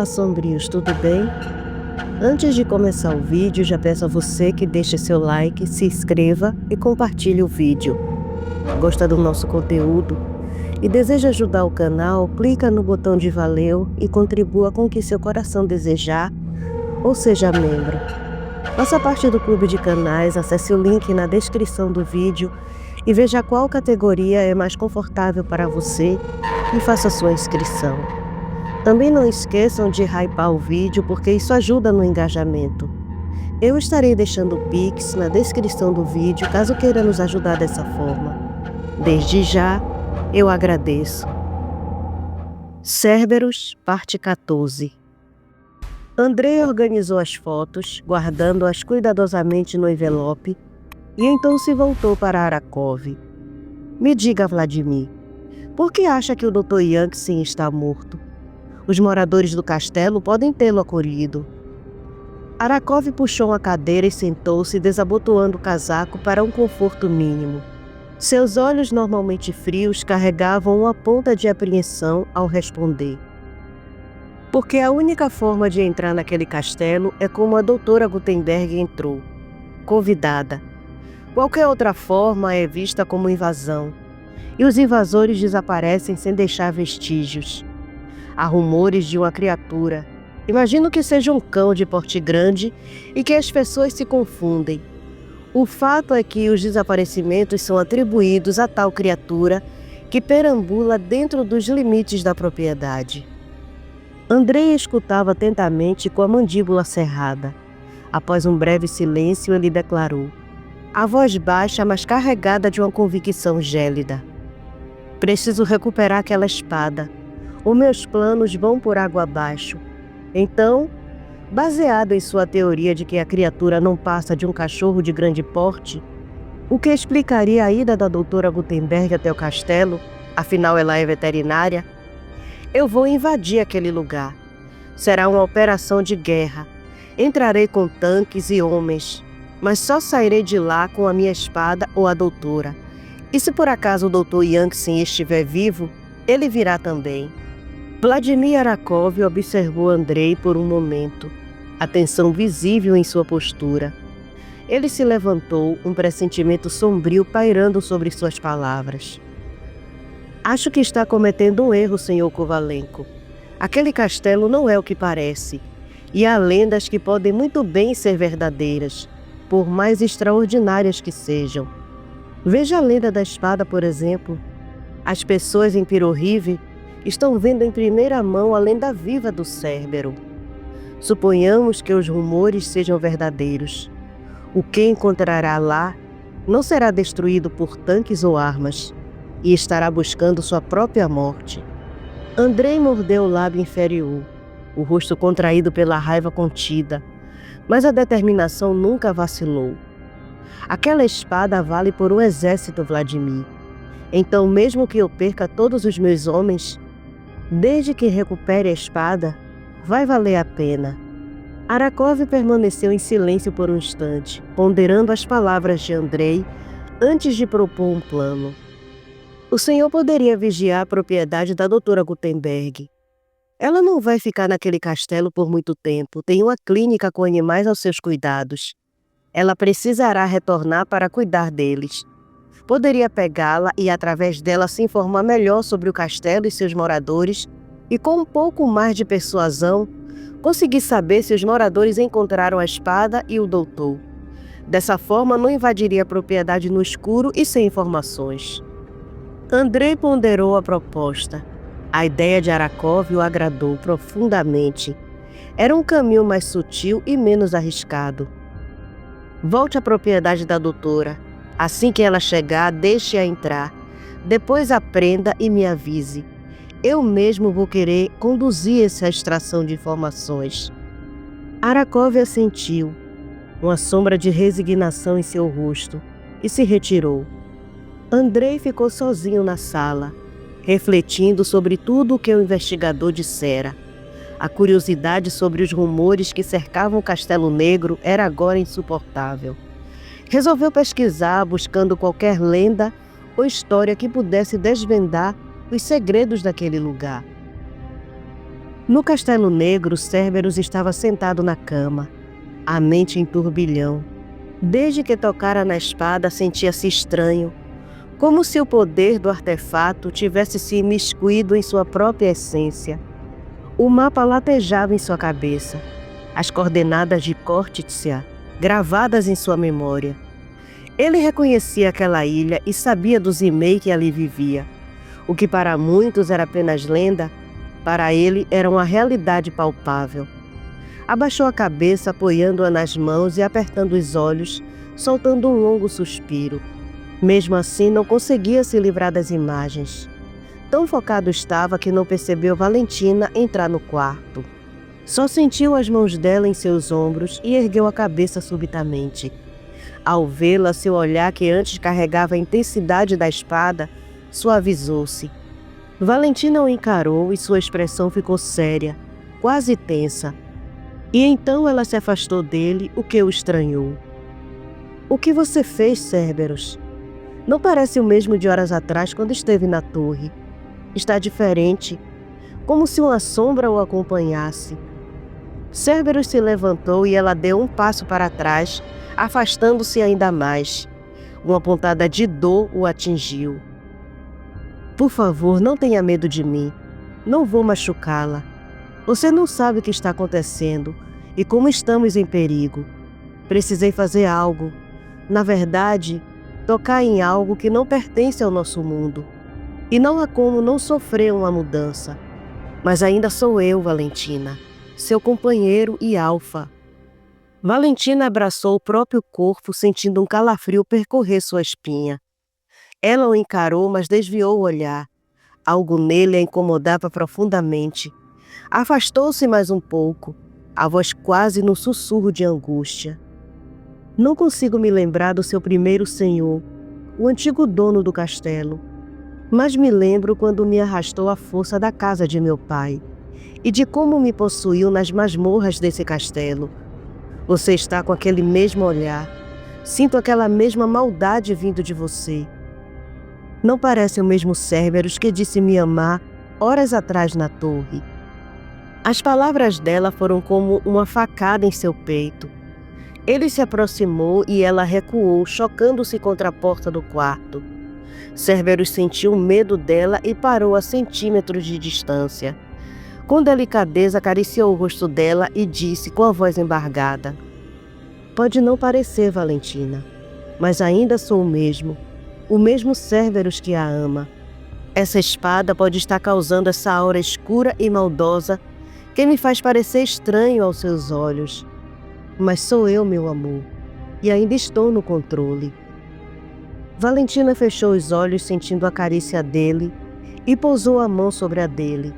Olá, sombrios, tudo bem? Antes de começar o vídeo, já peço a você que deixe seu like, se inscreva e compartilhe o vídeo. Gosta do nosso conteúdo e deseja ajudar o canal? Clica no botão de valeu e contribua com o que seu coração desejar, ou seja membro. Faça parte do clube de canais, acesse o link na descrição do vídeo e veja qual categoria é mais confortável para você e faça sua inscrição. Também não esqueçam de hypar o vídeo, porque isso ajuda no engajamento. Eu estarei deixando o Pix na descrição do vídeo, caso queira nos ajudar dessa forma. Desde já, eu agradeço. Cerberus, parte 14. Andrei organizou as fotos, guardando-as cuidadosamente no envelope, e então se voltou para Arakov. Me diga, Vladimir, por que acha que o Dr. Yangtze está morto? Os moradores do castelo podem tê-lo acolhido. Arakov puxou uma cadeira e sentou-se, desabotoando o casaco para um conforto mínimo. Seus olhos, normalmente frios, carregavam uma ponta de apreensão ao responder. Porque a única forma de entrar naquele castelo é como a doutora Gutenberg entrou, convidada. Qualquer outra forma é vista como invasão, e os invasores desaparecem sem deixar vestígios. Há rumores de uma criatura. Imagino que seja um cão de porte grande e que as pessoas se confundem. O fato é que os desaparecimentos são atribuídos a tal criatura que perambula dentro dos limites da propriedade. Andrei escutava atentamente com a mandíbula cerrada. Após um breve silêncio, ele declarou, a voz baixa, mas carregada de uma convicção gélida. Preciso recuperar aquela espada. Os meus planos vão por água abaixo. Então, baseado em sua teoria de que a criatura não passa de um cachorro de grande porte, o que explicaria a ida da doutora Gutenberg até o castelo, afinal ela é veterinária, eu vou invadir aquele lugar. Será uma operação de guerra. Entrarei com tanques e homens, mas só sairei de lá com a minha espada ou a doutora. E se por acaso o Dr. Yangtze estiver vivo, ele virá também. Vladimir Arakov observou Andrei por um momento, a tensão visível em sua postura. Ele se levantou, um pressentimento sombrio pairando sobre suas palavras. Acho que está cometendo um erro, Sr. Kovalenko. Aquele castelo não é o que parece, e há lendas que podem muito bem ser verdadeiras, por mais extraordinárias que sejam. Veja a lenda da espada, por exemplo. As pessoas em Pirorrive estão vendo em primeira mão a lenda viva do Cérbero. Suponhamos que os rumores sejam verdadeiros. O que encontrará lá não será destruído por tanques ou armas, e estará buscando sua própria morte. Andrei mordeu o lábio inferior, o rosto contraído pela raiva contida, mas a determinação nunca vacilou. Aquela espada vale por um exército, Vladimir. Então, mesmo que eu perca todos os meus homens, desde que recupere a espada, vai valer a pena. Arakov permaneceu em silêncio por um instante, ponderando as palavras de Andrei antes de propor um plano. O senhor poderia vigiar a propriedade da doutora Gutenberg. Ela não vai ficar naquele castelo por muito tempo. Tem uma clínica com animais aos seus cuidados. Ela precisará retornar para cuidar deles. Poderia pegá-la e, através dela, se informar melhor sobre o castelo e seus moradores e, com um pouco mais de persuasão, conseguir saber se os moradores encontraram a espada e o doutor. Dessa forma, não invadiria a propriedade no escuro e sem informações. Andrei ponderou a proposta. A ideia de Arakov o agradou profundamente. Era um caminho mais sutil e menos arriscado. Volte à propriedade da doutora. Assim que ela chegar, deixe-a entrar. Depois a prenda e me avise. Eu mesmo vou querer conduzir essa extração de informações. Arakov assentiu, uma sombra de resignação em seu rosto, e se retirou. Andrei ficou sozinho na sala, refletindo sobre tudo o que o investigador dissera. A curiosidade sobre os rumores que cercavam o Castelo Negro era agora insuportável. Resolveu pesquisar, buscando qualquer lenda ou história que pudesse desvendar os segredos daquele lugar. No Castelo Negro, Cerberus estava sentado na cama, a mente em turbilhão. Desde que tocara na espada, sentia-se estranho, como se o poder do artefato tivesse se imiscuído em sua própria essência. O mapa latejava em sua cabeça, as coordenadas de Khortytsia gravadas em sua memória. Ele reconhecia aquela ilha e sabia do Zimei que ali vivia. O que para muitos era apenas lenda, para ele era uma realidade palpável. Abaixou a cabeça, apoiando-a nas mãos e apertando os olhos, soltando um longo suspiro. Mesmo assim, não conseguia se livrar das imagens. Tão focado estava que não percebeu Valentina entrar no quarto. Só sentiu as mãos dela em seus ombros e ergueu a cabeça subitamente. Ao vê-la, seu olhar, que antes carregava a intensidade da espada, suavizou-se. Valentina o encarou e sua expressão ficou séria, quase tensa. E então ela se afastou dele, o que o estranhou. "O que você fez, Cerberus? Não parece o mesmo de horas atrás quando esteve na torre. Está diferente, como se uma sombra o acompanhasse." Cerberus se levantou e ela deu um passo para trás, afastando-se ainda mais. Uma pontada de dor o atingiu. "Por favor, não tenha medo de mim. Não vou machucá-la. Você não sabe o que está acontecendo e como estamos em perigo. Precisei fazer algo. Na verdade, tocar em algo que não pertence ao nosso mundo. E não há como não sofrer uma mudança. Mas ainda sou eu, Valentina, seu companheiro e alfa." Valentina abraçou o próprio corpo, sentindo um calafrio percorrer sua espinha. Ela o encarou, mas desviou o olhar. Algo nele a incomodava profundamente. Afastou-se mais um pouco, a voz quase num sussurro de angústia. "Não consigo me lembrar do seu primeiro senhor, o antigo dono do castelo. Mas me lembro quando me arrastou à força da casa de meu pai e de como me possuiu nas masmorras desse castelo. Você está com aquele mesmo olhar. Sinto aquela mesma maldade vindo de você. Não parece o mesmo Cerberus que disse me amar horas atrás na torre." As palavras dela foram como uma facada em seu peito. Ele se aproximou e ela recuou, chocando-se contra a porta do quarto. Cerberus sentiu medo dela e parou a centímetros de distância. Com delicadeza acariciou o rosto dela e disse com a voz embargada: "Pode não parecer, Valentina, mas ainda sou o mesmo Cerberus que a ama. Essa espada pode estar causando essa aura escura e maldosa que me faz parecer estranho aos seus olhos. Mas sou eu, meu amor, e ainda estou no controle." Valentina fechou os olhos sentindo a carícia dele e pousou a mão sobre a dele.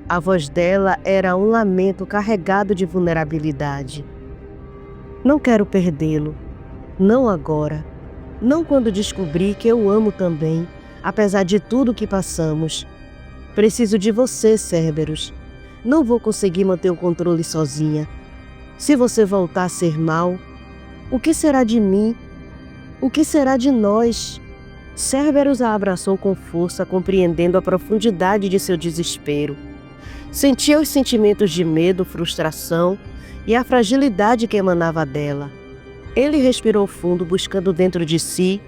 A voz dela era um lamento carregado de vulnerabilidade. "Não quero perdê-lo. Não agora. Não quando descobrir que eu o amo também, apesar de tudo que passamos. Preciso de você, Cerberus. Não vou conseguir manter o controle sozinha. Se você voltar a ser mau, o que será de mim? O que será de nós?" Cerberus a abraçou com força, compreendendo a profundidade de seu desespero. Sentia os sentimentos de medo, frustração e a fragilidade que emanava dela. Ele respirou fundo, buscando dentro de si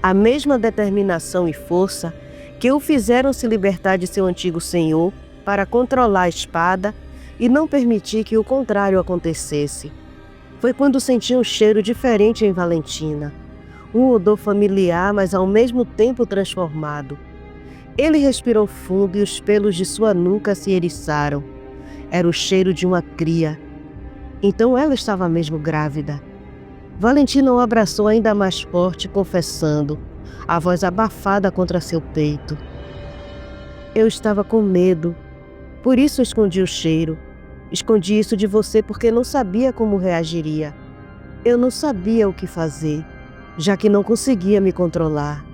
a mesma determinação e força que o fizeram se libertar de seu antigo senhor para controlar a espada e não permitir que o contrário acontecesse. Foi quando sentiu um cheiro diferente em Valentina. Um odor familiar, mas ao mesmo tempo transformado. Ele respirou fundo e os pelos de sua nuca se eriçaram. Era o cheiro de uma cria. Então ela estava mesmo grávida. Valentina o abraçou ainda mais forte, confessando, a voz abafada contra seu peito: "Eu estava com medo. Por isso escondi o cheiro. Escondi isso de você porque não sabia como reagiria. Eu não sabia o que fazer, já que não conseguia me controlar."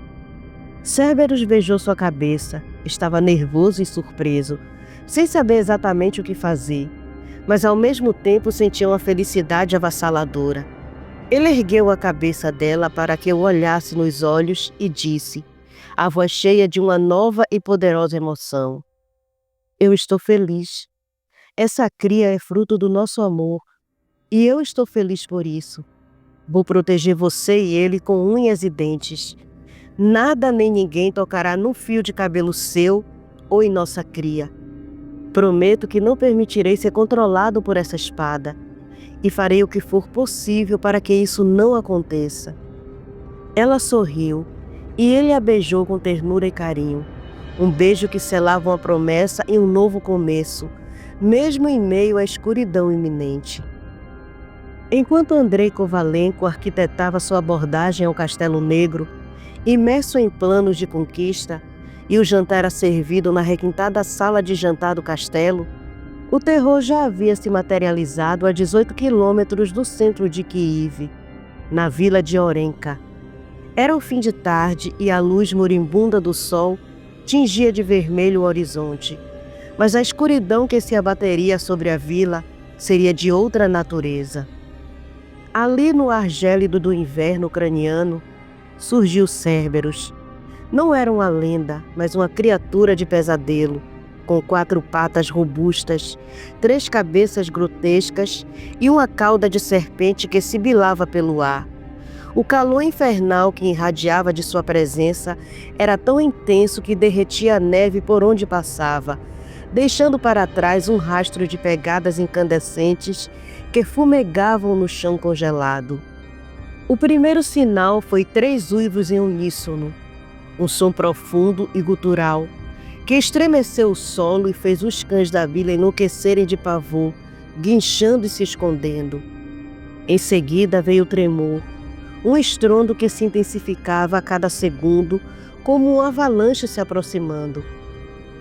Cerberus beijou sua cabeça. Estava nervoso e surpreso, sem saber exatamente o que fazer, mas ao mesmo tempo sentia uma felicidade avassaladora. Ele ergueu a cabeça dela para que o olhasse nos olhos e disse, a voz cheia de uma nova e poderosa emoção: "Eu estou feliz." Essa cria é fruto do nosso amor, e eu estou feliz por isso. Vou proteger você e ele com unhas e dentes. Nada nem ninguém tocará no fio de cabelo seu ou em nossa cria. Prometo que não permitirei ser controlado por essa espada, e farei o que for possível para que isso não aconteça. Ela sorriu, e ele a beijou com ternura e carinho. Um beijo que selava uma promessa e um novo começo, mesmo em meio à escuridão iminente. Enquanto Andrei Kovalenko arquitetava sua abordagem ao Castelo Negro, imerso em planos de conquista, e o jantar era servido na requintada sala de jantar do castelo, o terror já havia se materializado a 18 quilômetros do centro de Kiev, na vila de Orenka. Era o fim de tarde e a luz moribunda do sol tingia de vermelho o horizonte, mas a escuridão que se abateria sobre a vila seria de outra natureza. Ali no ar gélido do inverno ucraniano, surgiu Cerberus. Não era uma lenda, mas uma criatura de pesadelo, com 4 patas robustas, 3 cabeças grotescas e uma cauda de serpente que sibilava pelo ar. O calor infernal que irradiava de sua presença era tão intenso que derretia a neve por onde passava, deixando para trás um rastro de pegadas incandescentes que fumegavam no chão congelado. O primeiro sinal foi 3 uivos em uníssono, um som profundo e gutural, que estremeceu o solo e fez os cães da vila enlouquecerem de pavor, guinchando e se escondendo. Em seguida veio o tremor, um estrondo que se intensificava a cada segundo, como uma avalanche se aproximando.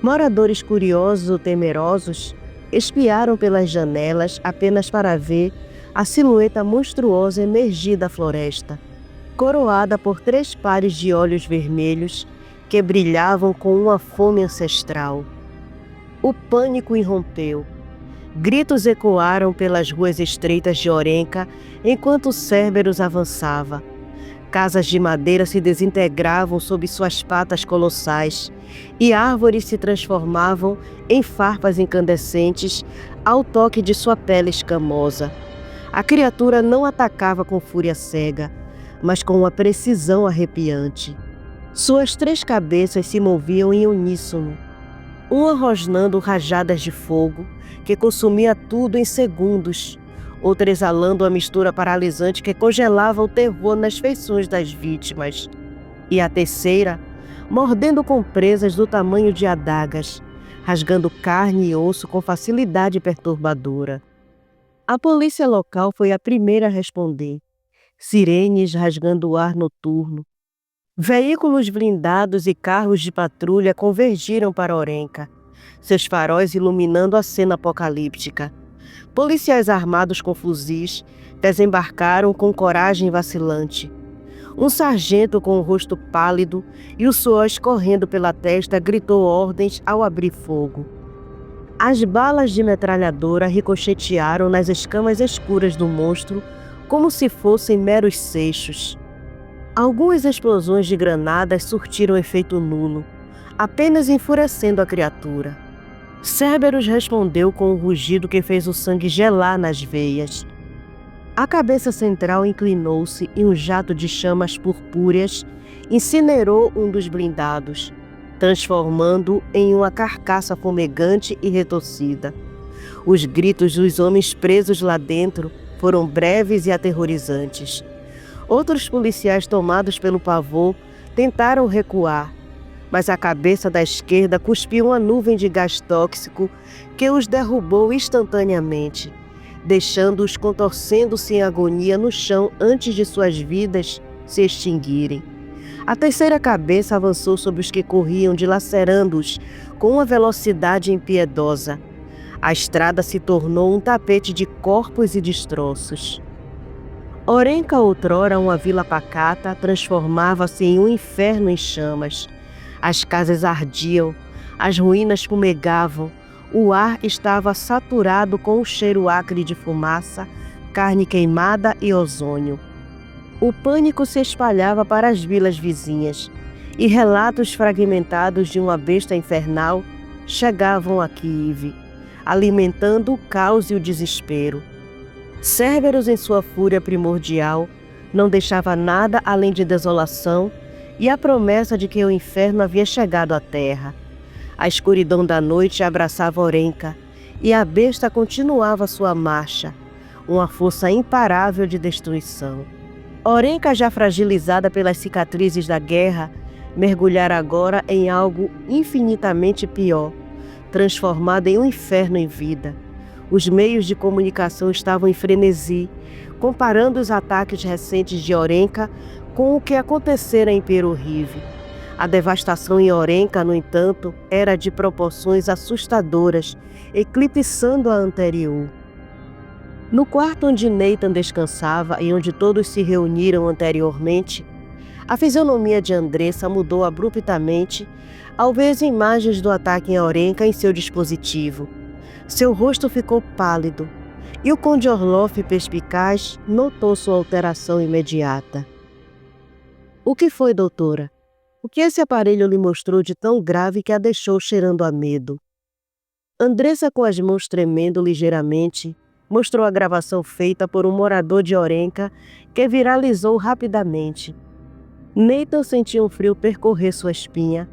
Moradores curiosos ou temerosos espiaram pelas janelas apenas para ver a silhueta monstruosa emergir da floresta, coroada por 3 pares de olhos vermelhos que brilhavam com uma fome ancestral. O pânico irrompeu. Gritos ecoaram pelas ruas estreitas de Orenka enquanto Cerberus avançava. Casas de madeira se desintegravam sob suas patas colossais e árvores se transformavam em farpas incandescentes ao toque de sua pele escamosa. A criatura não atacava com fúria cega, mas com uma precisão arrepiante. Suas 3 cabeças se moviam em uníssono, uma rosnando rajadas de fogo que consumia tudo em segundos, outra exalando uma mistura paralisante que congelava o terror nas feições das vítimas, e a terceira mordendo com presas do tamanho de adagas, rasgando carne e osso com facilidade perturbadora. A polícia local foi a primeira a responder, sirenes rasgando o ar noturno. Veículos blindados e carros de patrulha convergiram para Orenka, seus faróis iluminando a cena apocalíptica. Policiais armados com fuzis desembarcaram com coragem vacilante. Um sargento com o rosto pálido e o suor escorrendo pela testa gritou ordens ao abrir fogo. As balas de metralhadora ricochetearam nas escamas escuras do monstro como se fossem meros seixos. Algumas explosões de granadas surtiram efeito nulo, apenas enfurecendo a criatura. Cerberus respondeu com um rugido que fez o sangue gelar nas veias. A cabeça central inclinou-se e um jato de chamas purpúreas incinerou um dos blindados, transformando-o em uma carcaça fumegante e retorcida. Os gritos dos homens presos lá dentro foram breves e aterrorizantes. Outros policiais tomados pelo pavor tentaram recuar, mas a cabeça da esquerda cuspiu uma nuvem de gás tóxico que os derrubou instantaneamente, deixando-os contorcendo-se em agonia no chão antes de suas vidas se extinguirem. A terceira cabeça avançou sobre os que corriam, dilacerando-os com uma velocidade impiedosa. A estrada se tornou um tapete de corpos e destroços. Orenka, outrora uma vila pacata, transformava-se em um inferno em chamas. As casas ardiam, as ruínas fumegavam, o ar estava saturado com o cheiro acre de fumaça, carne queimada e ozônio. O pânico se espalhava para as vilas vizinhas, e relatos fragmentados de uma besta infernal chegavam a Kiev. alimentando o caos e o desespero. Cerberus, em sua fúria primordial, não deixava nada além de desolação e a promessa de que o inferno havia chegado à terra. A escuridão da noite abraçava Orenka e a besta continuava sua marcha, uma força imparável de destruição. Orenka, já fragilizada pelas cicatrizes da guerra, mergulhara agora em algo infinitamente pior, transformada em um inferno em vida. Os meios de comunicação estavam em frenesi, comparando os ataques recentes de Orenka com o que acontecera em Peru-Rive. A devastação em Orenka, no entanto, era de proporções assustadoras, eclipsando a anterior. No quarto onde Nathan descansava e onde todos se reuniram anteriormente, a fisionomia de Andressa mudou abruptamente ao ver as imagens do ataque em Orenka em seu dispositivo. Seu rosto ficou pálido e o Conde Orloff, perspicaz, notou sua alteração imediata. "O que foi, doutora? O que esse aparelho lhe mostrou de tão grave que a deixou cheirando a medo?" Andressa, com as mãos tremendo ligeiramente, mostrou a gravação feita por um morador de Orenka que viralizou rapidamente. Nathan sentiu um frio percorrer sua espinha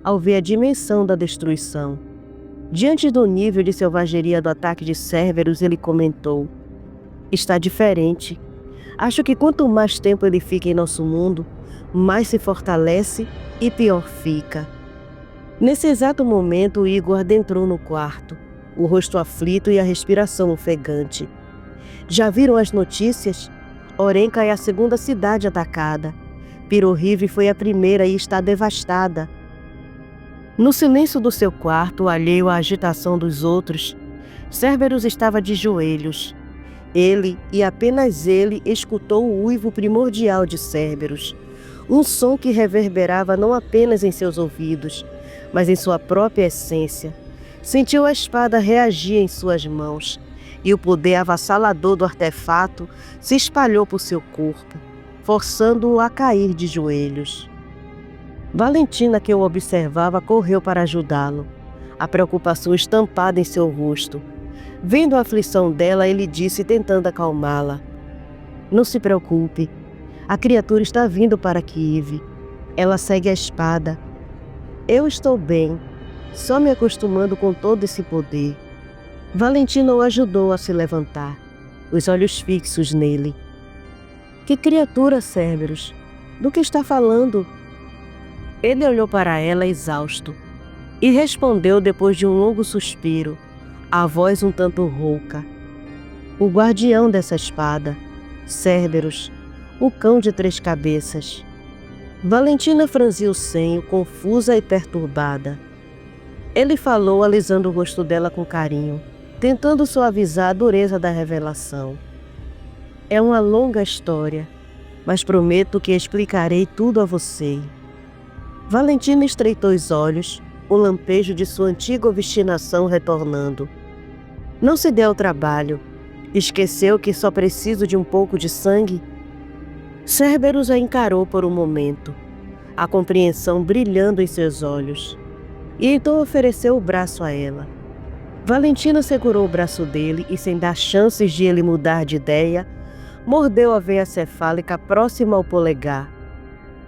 ao ver a dimensão da destruição. Diante do nível de selvageria do ataque de Cerberus, ele comentou: "Está diferente. Acho que quanto mais tempo ele fica em nosso mundo, mais se fortalece e pior fica." Nesse exato momento, Igor adentrou no quarto, o rosto aflito e a respiração ofegante. "Já viram as notícias? Orenka é a segunda cidade atacada. Peru-Rive foi a primeira e está devastada." No silêncio do seu quarto, alheio à agitação dos outros, Cerberus estava de joelhos. Ele, e apenas ele, escutou o uivo primordial de Cerberus, um som que reverberava não apenas em seus ouvidos, mas em sua própria essência. Sentiu a espada reagir em suas mãos, e o poder avassalador do artefato se espalhou por seu corpo, forçando-o a cair de joelhos. Valentina, que o observava, correu para ajudá-lo, a preocupação estampada em seu rosto. Vendo a aflição dela, ele disse, tentando acalmá-la: "Não se preocupe. A criatura está vindo para Kiev. Ela segue a espada. Eu estou bem, só me acostumando com todo esse poder." Valentina o ajudou a se levantar, os olhos fixos nele. "Que criatura, Cerberus? Do que está falando?" Ele olhou para ela exausto e respondeu depois de um longo suspiro, a voz um tanto rouca: "O guardião dessa espada, Cerberus, o cão de 3 cabeças." Valentina franziu o senho, confusa e perturbada. Ele falou, alisando o rosto dela com carinho, tentando suavizar a dureza da revelação. "É uma longa história, mas prometo que explicarei tudo a você." Valentina estreitou os olhos, o lampejo de sua antiga obstinação retornando. "Não se dê ao trabalho. Esqueceu que só preciso de um pouco de sangue?" Cerberus a encarou por um momento, a compreensão brilhando em seus olhos, e então ofereceu o braço a ela. Valentina segurou o braço dele e, sem dar chances de ele mudar de ideia, mordeu a veia cefálica próxima ao polegar.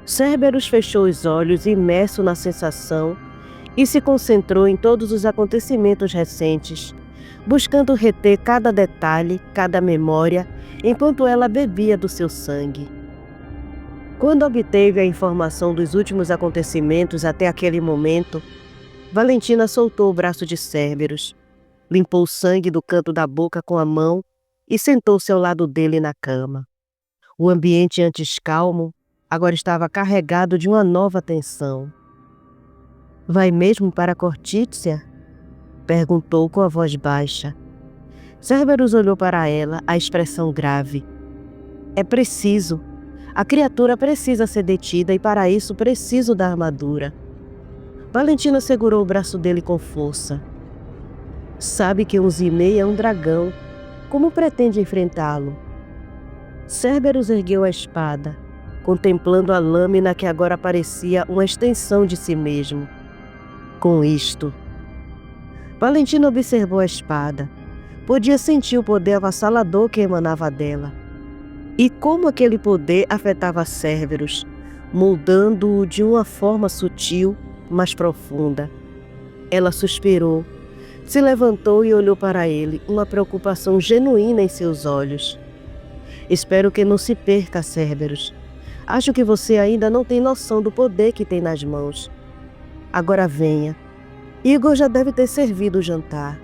Cerberus fechou os olhos, imerso na sensação, e se concentrou em todos os acontecimentos recentes, buscando reter cada detalhe, cada memória, enquanto ela bebia do seu sangue. Quando obteve a informação dos últimos acontecimentos até aquele momento, Valentina soltou o braço de Cerberus, limpou o sangue do canto da boca com a mão e sentou-se ao lado dele na cama. O ambiente antes calmo agora estava carregado de uma nova tensão. "Vai mesmo para Cortícia?" perguntou com a voz baixa. Cerberus olhou para ela, a expressão grave. "É preciso. A criatura precisa ser detida e para isso preciso da armadura." Valentina segurou o braço dele com força. "Sabe que um Zimei é um dragão. Como pretende enfrentá-lo?" Cerberus ergueu a espada, contemplando a lâmina que agora parecia uma extensão de si mesmo. "Com isto." Valentina observou a espada. Podia sentir o poder avassalador que emanava dela. E como aquele poder afetava Cerberus, moldando-o de uma forma sutil, mas profunda. Ela suspirou, se levantou e olhou para ele, uma preocupação genuína em seus olhos. Espero que não se perca, Cerberus. Acho que você ainda não tem noção do poder que tem nas mãos. Agora venha. Igor já deve ter servido o jantar.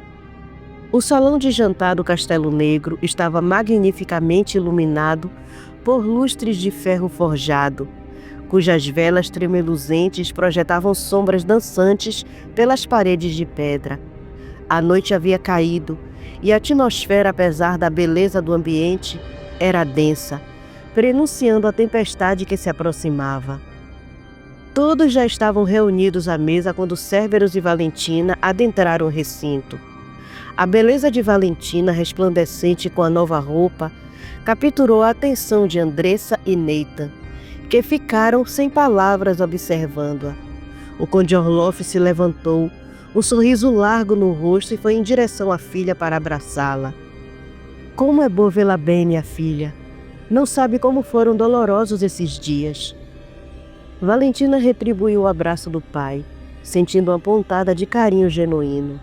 O salão de jantar do Castelo Negro estava magnificamente iluminado por lustres de ferro forjado, cujas velas tremeluzentes projetavam sombras dançantes pelas paredes de pedra. A noite havia caído e a atmosfera, apesar da beleza do ambiente, era densa, prenunciando a tempestade que se aproximava. Todos já estavam reunidos à mesa quando Cerberus e Valentina adentraram o recinto. A beleza de Valentina, resplandecente com a nova roupa, capturou a atenção de Andressa e Nathan, que ficaram sem palavras observando-a. O conde Orloff se levantou, um sorriso largo no rosto, e foi em direção à filha para abraçá-la. Como é bom vê-la bem, minha filha. Não sabe como foram dolorosos esses dias. Valentina retribuiu o abraço do pai, sentindo uma pontada de carinho genuíno.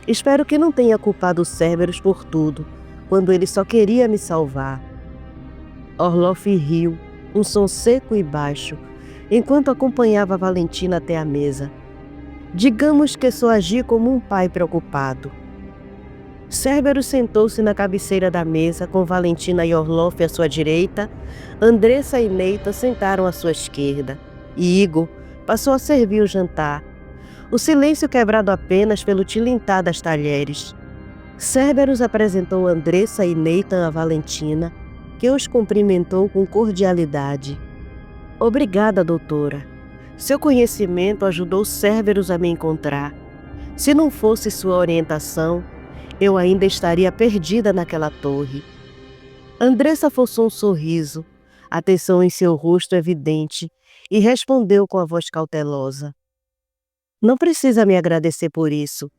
Espero que não tenha culpado Cerberus por tudo, quando ele só queria me salvar. Orloff riu, um som seco e baixo, enquanto acompanhava Valentina até a mesa. Digamos que só agi como um pai preocupado. Cerberus sentou-se na cabeceira da mesa, com Valentina e Orloff à sua direita. Andressa e Neita sentaram à sua esquerda, e Igor passou a servir o jantar, o silêncio quebrado apenas pelo tilintar das talheres. Cerberus apresentou Andressa e Nathan a Valentina, que os cumprimentou com cordialidade. Obrigada, doutora. Seu conhecimento ajudou Cerberus a me encontrar. Se não fosse sua orientação, eu ainda estaria perdida naquela torre. Andressa forçou um sorriso, a tensão em seu rosto evidente, e respondeu com a voz cautelosa. Não precisa me agradecer por isso.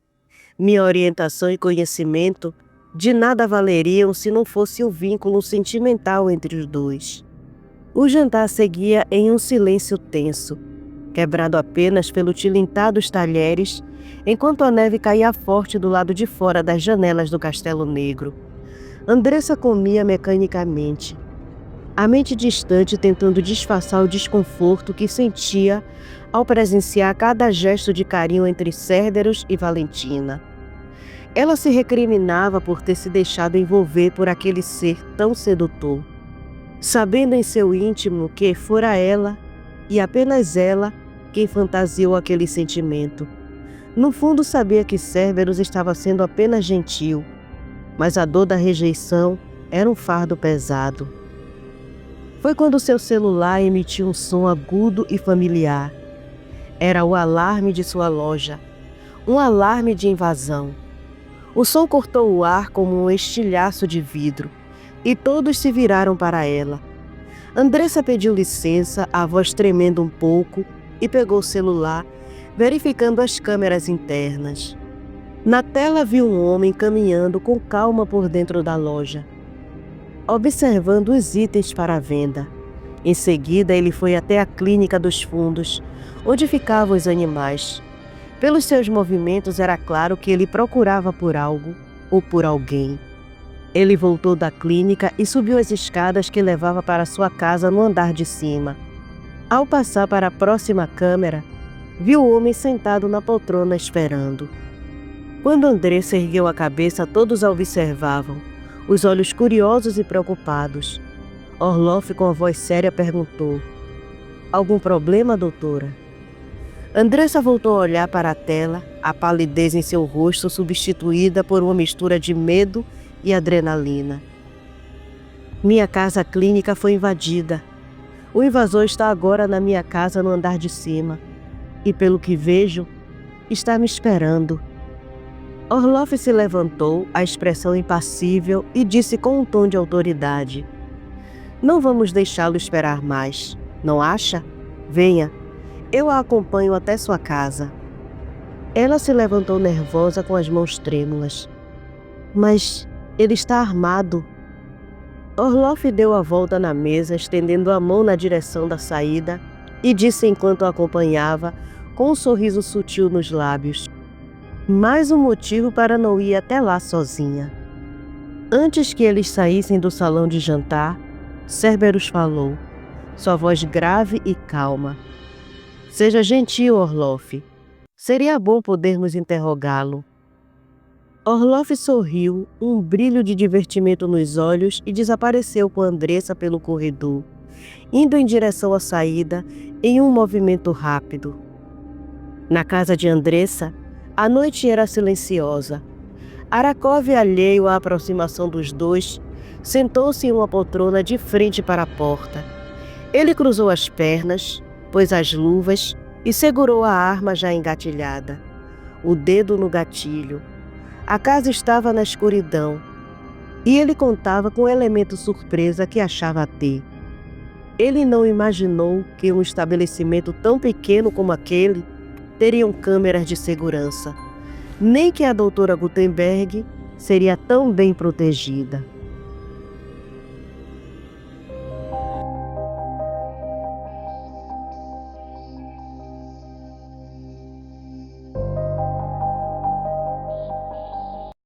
Minha orientação e conhecimento de nada valeriam se não fosse o vínculo sentimental entre os dois. O jantar seguia em um silêncio tenso, quebrado apenas pelo tilintar dos talheres, enquanto a neve caía forte do lado de fora das janelas do Castelo Negro. Andressa comia mecanicamente, a mente distante tentando disfarçar o desconforto que sentia ao presenciar cada gesto de carinho entre Cerberus e Valentina. Ela se recriminava por ter se deixado envolver por aquele ser tão sedutor, sabendo em seu íntimo que fora ela, e apenas ela, quem fantasiou aquele sentimento. No fundo sabia que Cerberus estava sendo apenas gentil, mas a dor da rejeição era um fardo pesado. Foi quando seu celular emitiu um som agudo e familiar. Era o alarme de sua loja, um alarme de invasão. O som cortou o ar como um estilhaço de vidro, e todos se viraram para ela. Andressa pediu licença, a voz tremendo um pouco, e pegou o celular, verificando as câmeras internas. Na tela viu um homem caminhando com calma por dentro da loja, observando os itens para a venda. Em seguida, ele foi até a clínica dos fundos, onde ficavam os animais. Pelos seus movimentos era claro que ele procurava por algo ou por alguém. Ele voltou da clínica e subiu as escadas que levavam para sua casa no andar de cima. Ao passar para a próxima câmera, viu o homem sentado na poltrona esperando. Quando Andressa ergueu a cabeça, todos a observavam, os olhos curiosos e preocupados. Orloff, com a voz séria, perguntou: Algum problema, doutora? Andressa voltou a olhar para a tela, a palidez em seu rosto substituída por uma mistura de medo e adrenalina. Minha casa clínica foi invadida. O invasor está agora na minha casa no andar de cima. E pelo que vejo, está me esperando. Orloff se levantou, a expressão impassível, e disse com um tom de autoridade: Não vamos deixá-lo esperar mais, não acha? Venha, eu a acompanho até sua casa. Ela se levantou nervosa com as mãos trêmulas. Mas ele está armado. Orloff deu a volta na mesa, estendendo a mão na direção da saída, e disse enquanto a acompanhava, com um sorriso sutil nos lábios: mais um motivo para não ir até lá sozinha. Antes que eles saíssem do salão de jantar, Cerberus falou, sua voz grave e calma: seja gentil, Orloff. Seria bom podermos interrogá-lo. Orloff sorriu, um brilho de divertimento nos olhos, e desapareceu com Andressa pelo corredor, indo em direção à saída em um movimento rápido. Na casa de Andressa, a noite era silenciosa. Arakov, alheio à aproximação dos dois, sentou-se em uma poltrona de frente para a porta. Ele cruzou as pernas, pôs as luvas e segurou a arma já engatilhada, o dedo no gatilho. A casa estava na escuridão e ele contava com o elemento surpresa que achava ter. Ele não imaginou que um estabelecimento tão pequeno como aquele teriam câmeras de segurança, nem que a doutora Gutenberg seria tão bem protegida.